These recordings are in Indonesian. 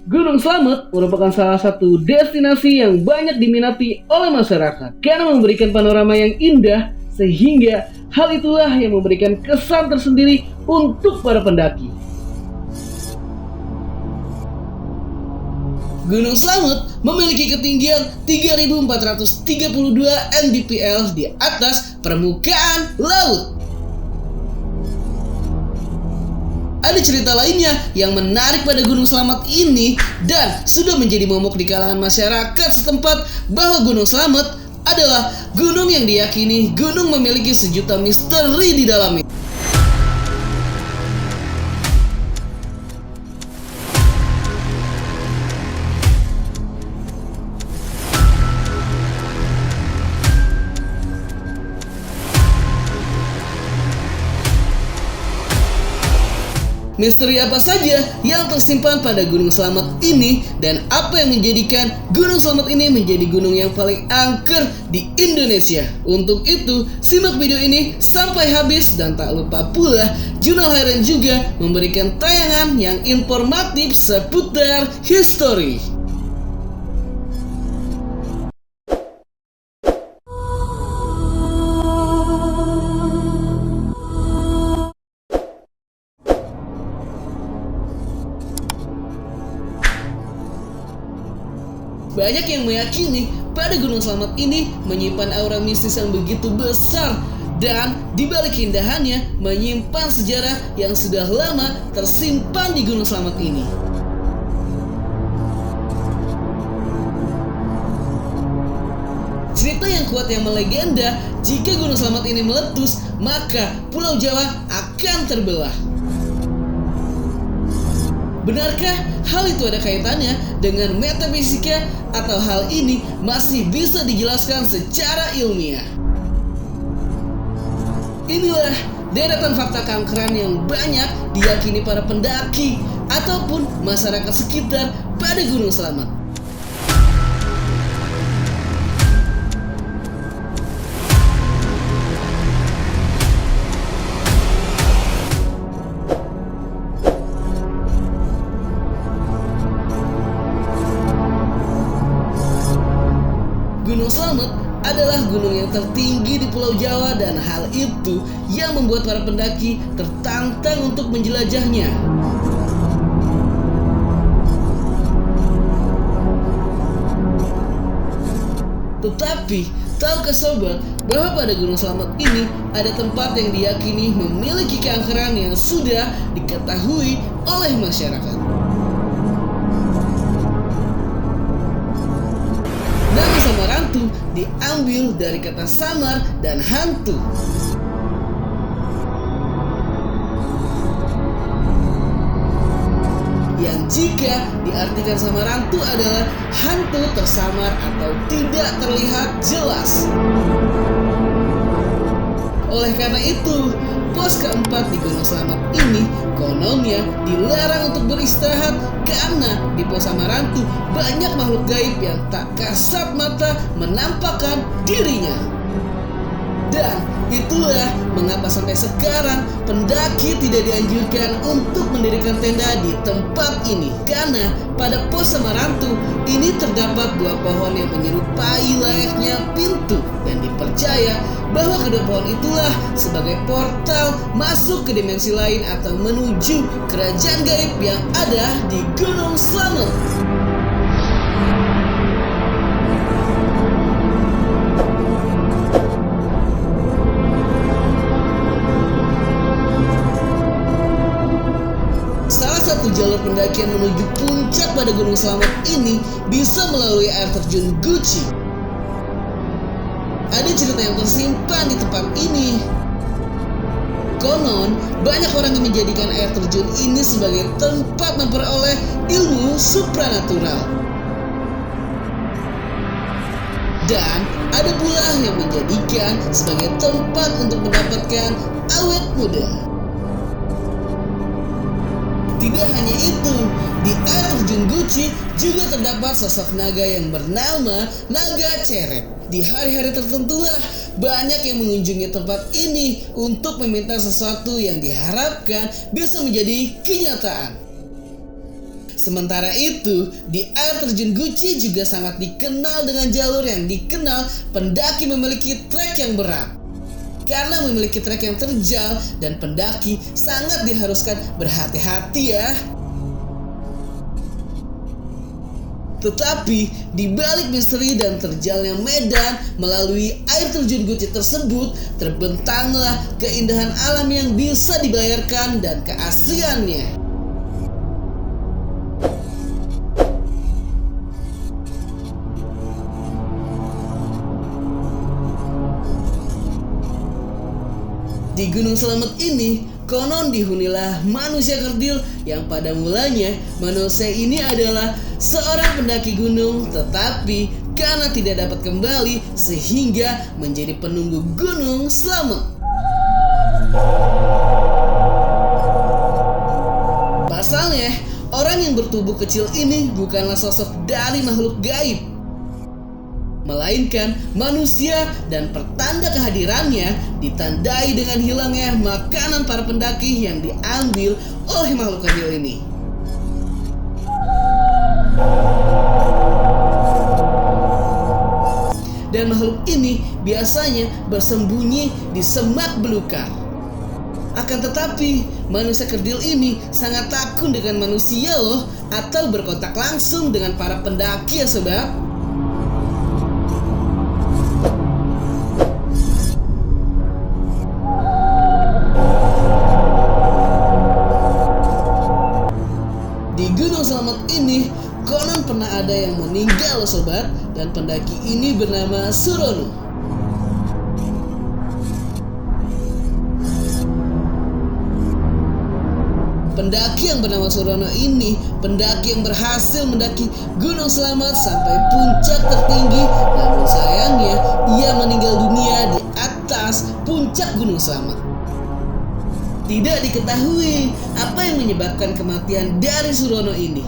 Gunung Slamet merupakan salah satu destinasi yang banyak diminati oleh masyarakat karena memberikan panorama yang indah, sehingga hal itulah yang memberikan kesan tersendiri untuk para pendaki. Gunung Slamet memiliki ketinggian 3.432 mdpl di atas permukaan laut. Ada cerita lainnya yang menarik pada Gunung Slamet ini dan sudah menjadi momok di kalangan masyarakat setempat bahwa Gunung Slamet adalah gunung yang diyakini gunung memiliki sejuta misteri di dalamnya. Misteri apa saja yang tersimpan pada Gunung Slamet ini dan apa yang menjadikan Gunung Slamet ini menjadi gunung yang paling angker di Indonesia? Untuk itu, simak video ini sampai habis dan tak lupa pula Jurnal Hairan juga memberikan tayangan yang informatif seputar histori. Banyak yang meyakini pada Gunung Slamet ini menyimpan aura mistis yang begitu besar dan di balik keindahannya menyimpan sejarah yang sudah lama tersimpan di Gunung Slamet ini. Cerita yang kuat yang melegenda, jika Gunung Slamet ini meletus, maka Pulau Jawa akan terbelah. Benarkah hal itu ada kaitannya dengan metafisika atau hal ini masih bisa dijelaskan secara ilmiah? Inilah deretan fakta keangkeran yang banyak diyakini para pendaki ataupun masyarakat sekitar pada Gunung Slamet. Gunung Slamet adalah gunung yang tertinggi di Pulau Jawa dan hal itu yang membuat para pendaki tertantang untuk menjelajahnya. Tetapi, tahukah sobat bahwa pada Gunung Slamet ini ada tempat yang diyakini memiliki keangkeran yang sudah diketahui oleh masyarakat? Hantu diambil dari kata samar dan hantu. Yang jika diartikan samar hantu adalah hantu tersamar atau tidak terlihat jelas. Oleh karena itu, pos keempat di Gunung Slamet ini kononnya dilarang untuk beristirahat karena di pos Samarantu banyak makhluk gaib yang tak kasat mata menampakkan dirinya. Dan itulah mengapa sampai sekarang pendaki tidak dianjurkan untuk mendirikan tenda di tempat ini, karena pada pos Samarantu ini terdapat dua pohon yang menyerupai layaknya pintu dan dipercaya bahwa kedua pohon itulah sebagai portal masuk ke dimensi lain atau menuju kerajaan gaib yang ada di Gunung Slamet. Salah satu jalur pendakian menuju puncak pada Gunung Slamet ini bisa melalui air terjun Guci. Ada cerita yang tersimpan di tempat ini. Konon, banyak orang yang menjadikan air terjun ini sebagai tempat memperoleh ilmu supranatural. Dan ada pula yang menjadikan sebagai tempat untuk mendapatkan awet muda. Tidak hanya itu, di air terjun Guci juga terdapat sosok naga yang bernama Naga Ceret. Di hari-hari tertentulah banyak yang mengunjungi tempat ini untuk meminta sesuatu yang diharapkan bisa menjadi kenyataan. Sementara itu, di air terjun Guci juga sangat dikenal dengan jalur yang dikenal pendaki memiliki trek yang berat. Karena memiliki trek yang terjal dan pendaki sangat diharuskan berhati-hati ya. Tetapi di balik misteri dan terjalnya medan melalui air terjun Guci tersebut terbentanglah keindahan alam yang bisa dibayarkan dan keasliannya. Di Gunung Slamet ini, konon dihunilah manusia kerdil yang pada mulanya manusia ini adalah seorang pendaki gunung, tetapi karena tidak dapat kembali sehingga menjadi penunggu Gunung Slamet. Pasalnya, orang yang bertubuh kecil ini bukanlah sosok dari makhluk gaib, melainkan manusia, dan pertanda kehadirannya ditandai dengan hilangnya makanan para pendaki yang diambil oleh makhluk kecil ini. Dan makhluk ini biasanya bersembunyi di semak belukar. Akan tetapi, manusia kerdil ini sangat takut dengan manusia loh, atau berkontak langsung dengan para pendaki ya sobat. Di Gunung Slamet ini, konon pernah ada yang meninggal sobat, dan pendaki ini bernama Surono. Pendaki yang bernama Surono ini, pendaki yang berhasil mendaki Gunung Slamet sampai puncak tertinggi, namun sayangnya ia meninggal dunia di atas puncak Gunung Slamet. Tidak diketahui apa yang menyebabkan kematian dari Surono ini.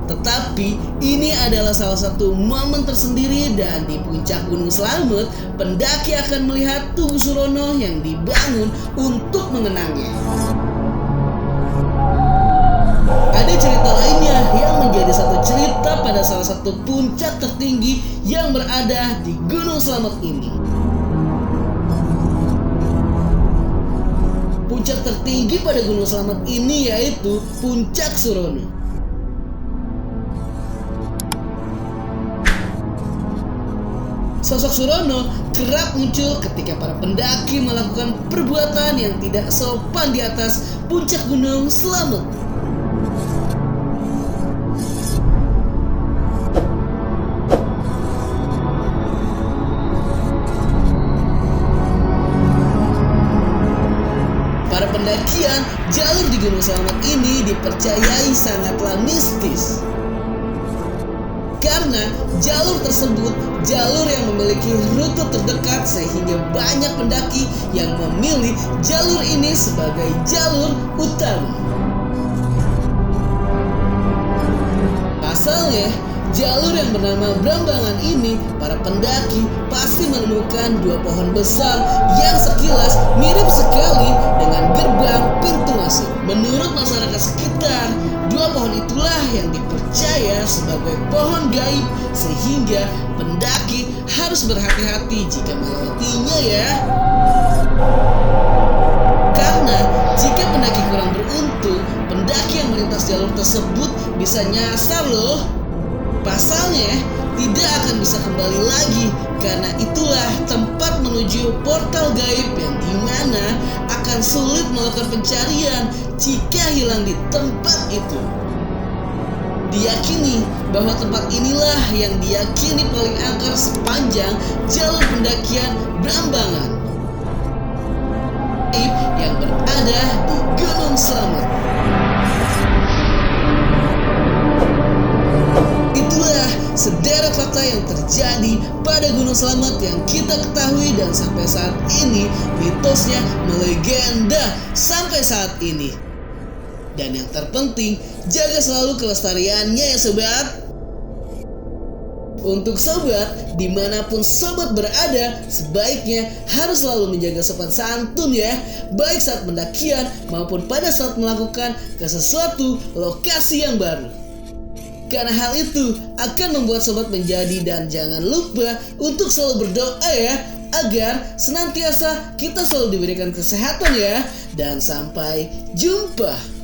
Tetapi ini adalah salah satu momen tersendiri, dan di puncak Gunung Slamet pendaki akan melihat tugu Surono yang dibangun untuk mengenangnya. Ada cerita lainnya yang menjadi satu cerita pada salah satu puncak tertinggi yang berada di Gunung Slamet ini. Puncak tertinggi pada Gunung Slamet ini yaitu Puncak Surono. Sosok Surono kerap muncul ketika para pendaki melakukan perbuatan yang tidak sopan di atas puncak Gunung Slamet. Pendakian jalur di Gunung Slamet ini dipercayai sangatlah mistis. Karena jalur tersebut jalur yang memiliki rute terdekat, sehingga banyak pendaki yang memilih jalur ini sebagai jalur utama. Pasalnya, jalur yang bernama Brambangan ini, para pendaki pasti menemukan dua pohon besar yang sekilas mirip sekali dengan gerbang pintu masuk. Menurut masyarakat sekitar, dua pohon itulah yang dipercaya sebagai pohon gaib, sehingga pendaki harus berhati-hati jika melewatinya ya. Karena jika pendaki kurang beruntung, pendaki yang melintas jalur tersebut bisa nyasar loh. Pasalnya, tidak akan bisa kembali lagi, karena itulah tempat menuju portal gaib yang dimana akan sulit melakukan pencarian jika hilang di tempat itu. Diyakini bahwa tempat inilah yang diyakini paling angker sepanjang jalur pendakian Brambangan yang berada di Gunung Slamet. Itulah sederet fakta yang terjadi pada Gunung Slamet yang kita ketahui, dan sampai saat ini mitosnya melegenda sampai saat ini. Dan yang terpenting, jaga selalu kelestariannya ya sobat. Untuk sobat, dimanapun sobat berada, sebaiknya harus selalu menjaga sopan santun ya, baik saat pendakian maupun pada saat melakukan ke sesuatu lokasi yang baru. Karena hal itu akan membuat sobat menjadi, dan jangan lupa untuk selalu berdoa ya, agar senantiasa kita selalu diberikan kesehatan ya. Dan sampai jumpa.